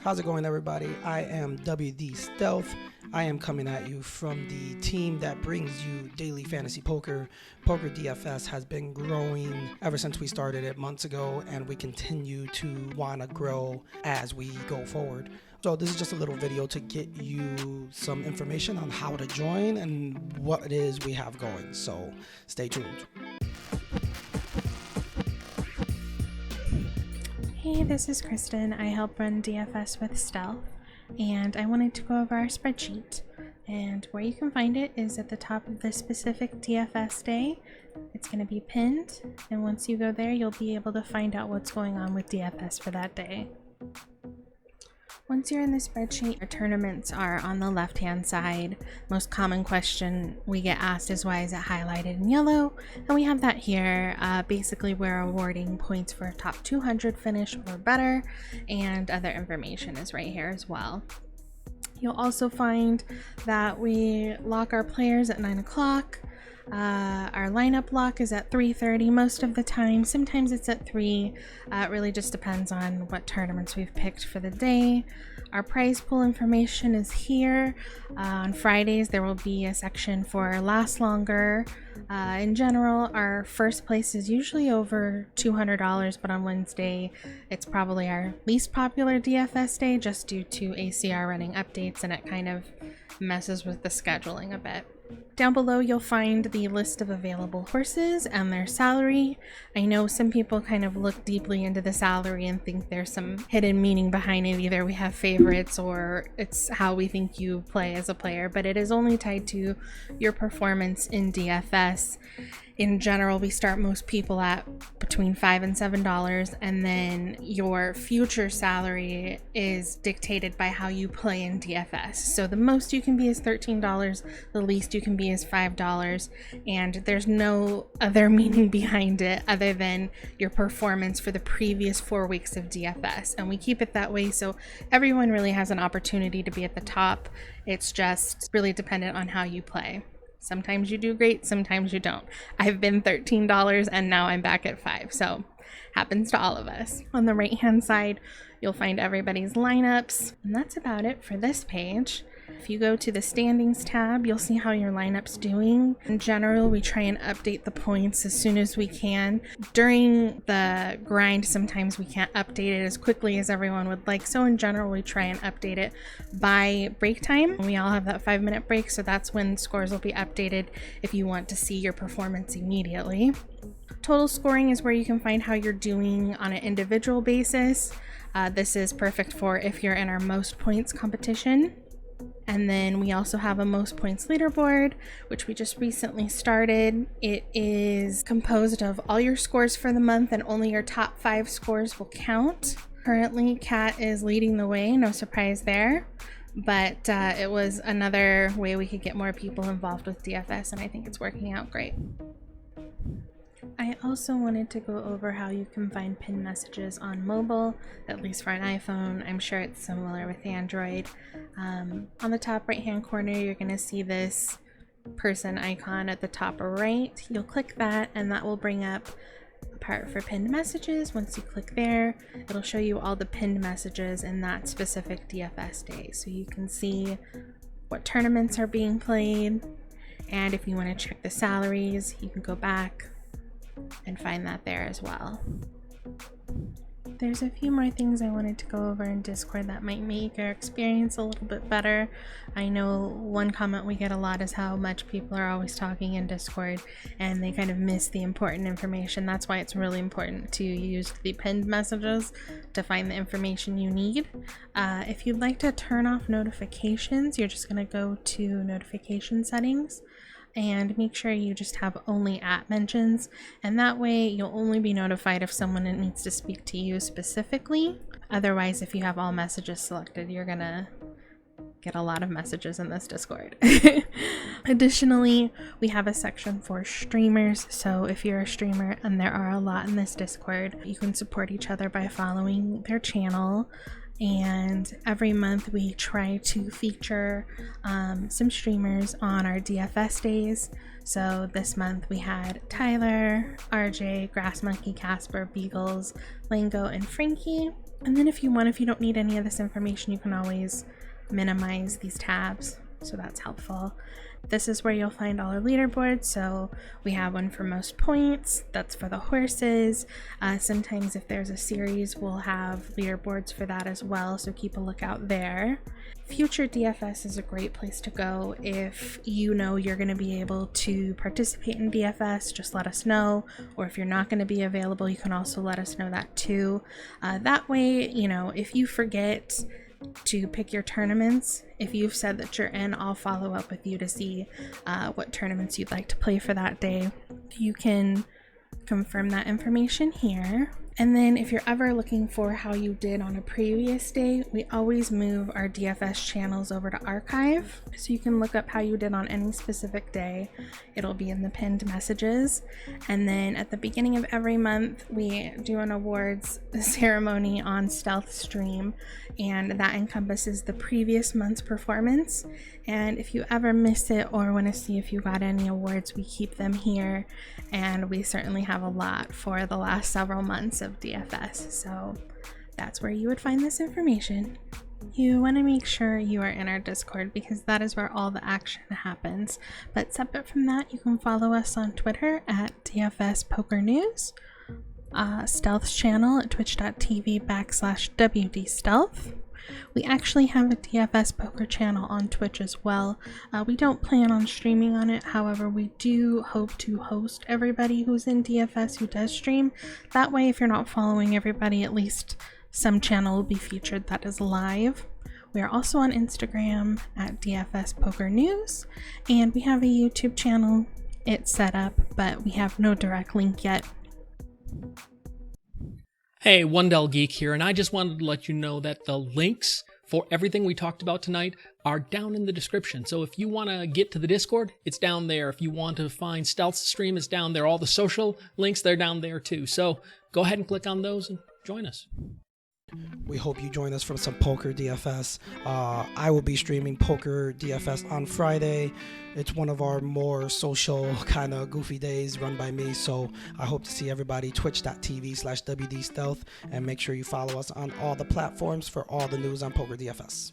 How's it going, everybody? I am WD Stealth. I am coming at you from the team that brings you daily fantasy poker. Poker DFS has been growing ever since we started it months ago, and we continue to want to grow as we go forward. So this is just a little video to get you some information on how to join and what it is we have going. So stay tuned. Hey, this is Kristen. I help run DFS with Stealth, and I wanted to go over our spreadsheet. And where you can find it is at the top of the specific DFS day. It's going to be pinned, and once you go there, you'll be able to find out what's going on with DFS for that day. Once you're in the spreadsheet, our tournaments are on the left-hand side. Most common question we get asked is, why is it highlighted in yellow? And we have that here. Basically, we're awarding points for top 200 finish or better, and other information is right here as well. You'll also find that we lock our players at 9 o'clock. Our lineup lock is at 3:30 most of the time. Sometimes it's at 3. It really just depends on what tournaments we've picked for the day. Our prize pool information is here. On Fridays there will be a section for last longer. In general, our first place is usually over $200, but on Wednesday it's probably our least popular DFS day just due to ACR running updates, and it kind of messes with the scheduling a bit. Down below you'll find the list of available horses and their salary. I know some people kind of look deeply into the salary and think there's some hidden meaning behind it. Either we have favorites or it's how we think you play as a player, but it is only tied to your performance in DFS. In general, we start most people at between $5 and $7, and then your future salary is dictated by how you play in DFS. So the most you can be is $13, the least you can be is $5, and there's no other meaning behind it other than your performance for the previous 4 weeks of DFS. And we keep it that way so everyone really has an opportunity to be at the top. It's just really dependent on how you play. Sometimes you do great, sometimes you don't. I've been $13 and now I'm back at 5, so happens to all of us. On the right hand side, you'll find everybody's lineups, and that's about it for this page. If you go to the standings tab, you'll see how your lineup's doing. In general, we try and update the points as soon as we can. During the grind, sometimes we can't update it as quickly as everyone would like. So in general, we try and update it by break time. We all have that 5-minute break, so that's when scores will be updated if you want to see your performance immediately. Total scoring is where you can find how you're doing on an individual basis. This is perfect for if you're in our most points competition. And then we also have a most points leaderboard, which we just recently started. It is composed of all your scores for the month, and only your top 5 scores will count. Currently, Kat is leading the way, no surprise there. But it was another way we could get more people involved with DFS, and I think it's working out great. I also wanted to go over how you can find pinned messages on mobile, at least for an iPhone. I'm sure it's similar with Android. On the top right hand corner, you're going to see this person icon at the top right. You'll click that and that will bring up a part for pinned messages. Once you click there, it'll show you all the pinned messages in that specific DFS day. So you can see what tournaments are being played, and if you want to check the salaries, you can go back and find that there as well. There's a few more things I wanted to go over in Discord that might make our experience a little bit better. I know one comment we get a lot is how much people are always talking in Discord and they kind of miss the important information. That's why it's really important to use the pinned messages to find the information you need. If you'd like to turn off notifications, you're just going to go to notification settings and make sure you just have only @ mentions, and that way you'll only be notified if someone needs to speak to you specifically. Otherwise, if you have all messages selected, you're gonna get a lot of messages in this Discord. Additionally, we have a section for streamers, so if you're a streamer, and there are a lot in this Discord, you can support each other by following their channel. And every month we try to feature some streamers on our DFS days. So this month we had Tyler, RJ, Grass Monkey, Casper, Beagles, Lango, and Frankie. And then if you don't need any of this information, you can always minimize these tabs, so that's helpful. This is where you'll find all our leaderboards. So we have one for most points, that's for the horses. Sometimes if there's a series, we'll have leaderboards for that as well, so keep a lookout there. Future DFS is a great place to go. If you know you're going to be able to participate in DFS, just let us know. Or if you're not going to be available, you can also let us know that too. That way, if you forget to pick your tournaments, if you've said that you're in, I'll follow up with you to see what tournaments you'd like to play for that day. You can confirm that information here. And then if you're ever looking for how you did on a previous day, we always move our DFS channels over to archive. So you can look up how you did on any specific day. It'll be in the pinned messages. And then at the beginning of every month, we do an awards ceremony on Stealth Stream, and that encompasses the previous month's performance. And if you ever miss it or want to see if you got any awards, we keep them here, and we certainly have a lot for the last several months of DFS, so that's where you would find this information. You want to make sure you are in our Discord because that is where all the action happens. But separate from that, you can follow us on Twitter at DFS Poker News, Stealth's channel at twitch.tv/WDStealth. We actually have a DFS poker channel on Twitch as well. We don't plan on streaming on it, however we do hope to host everybody who's in DFS who does stream. That way, if you're not following everybody, at least some channel will be featured that is live. We are also on Instagram at DFS Poker News, and we have a YouTube channel. It's set up, but we have no direct link yet. Hey, Wendell Geek here, and I just wanted to let you know that the links for everything we talked about tonight are down in the description. So if you want to get to the Discord, it's down there. If you want to find Stealth's stream, it's down there. All the social links, they're down there too. So go ahead and click on those and join us. We hope you join us for some Poker DFS. I will be streaming Poker DFS on Friday. It's one of our more social kind of goofy days run by me, so I hope to see everybody. Twitch.tv/WDStealth, and make sure you follow us on all the platforms for all the news on Poker DFS.